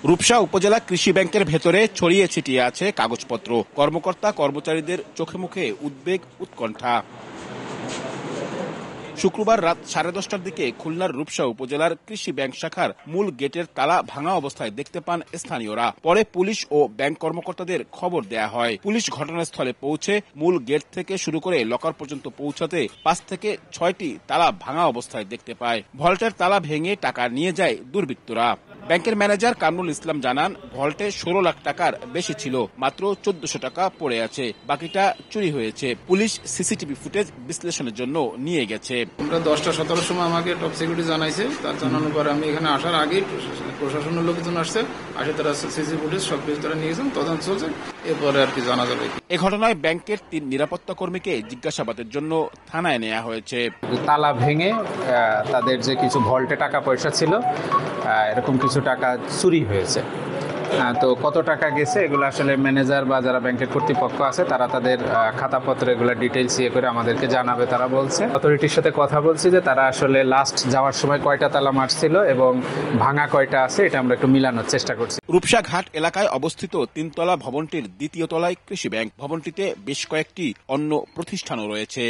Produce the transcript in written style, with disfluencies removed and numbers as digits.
রূপসা উপজেলা কৃষি ব্যাংকের ভেতরে ছড়িয়ে ছিটিয়ে আছে কাগজপত্র। কর্মকর্তা কর্মচারীদের চোখে মুখে উদ্বেগ, উৎকণ্ঠা। শুক্রবার রাত 10:30টার দিকে খুলনার রূপসা উপজেলার কৃষি ব্যাংক শাখার মূল গেটের তালা ভাঙা অবস্থায় দেখতে পান স্থানীয়রা। পরে পুলিশ ও ব্যাংক কর্মকর্তাদের খবর দেয়া হয়। পুলিশ ঘটনাস্থলে পৌঁছে মূল গেট থেকে শুরু করে লকার পর্যন্ত পৌঁছাতে 5 থেকে 6টি তালা ভাঙা অবস্থায় দেখতে পায়। ভল্টের তালা ভেঙে টাকা নিয়ে যায় দুর্বৃত্তরা। ব্যাংকের ম্যানেজার কামরুল ইসলাম জানান, ভল্টে 16 লাখ টাকার বেশি ছিল, মাত্র 1400 টাকা পড়ে আছে, বাকিটা চুরি হয়েছে। পুলিশ সিসিটিভি ফুটেজ বিশ্লেষণের জন্য নিয়ে গেছে। আমরা 10টা 17 সময় আমাকে টপ সিকিউরিটি জানাইছে। তার জানানোর পর আমি এখানে আসার আগেই প্রশাসনের লোকজন আসছে, তারা সিসি ফুটেজ সবকিছু তারা নিয়ে গেছেন, তদন্ত চলছে, এরপরে আর কি জানা যাবে। এ ঘটনায় ব্যাংকের 3 নিরাপত্তা কর্মীকে জিজ্ঞাসাবাদের জন্য থানায় নেওয়া হয়েছে। তালা ভেঙে তাদের যে কিছু ভল্টে টাকা পয়সা ছিল, এরকম কিছু টাকা চুরি হয়েছে। তো কত টাকা গেছে এগুলো আসলে ম্যানেজার বা যারা ব্যাংকের কর্তৃপক্ষ আছে তারা তাদের খাতাপত্র এগুলো ডিটেলস করে আমাদেরকে জানাবে। তারা বলছে, অথরিটির সাথে কথা বলছি যে তারা আসলে লাস্ট যাওয়ার সময় কয়টা তালা মারছিল এবং ভাঙা কয়টা আছে এটা আমরা একটু মিলানোর চেষ্টা করছি। রূপসা ঘাট এলাকায় অবস্থিত 3 তলা ভবনটির 2য় তলায় কৃষি ব্যাংক। ভবনটিতে বেশ কয়েকটি অন্য প্রতিষ্ঠানও রয়েছে।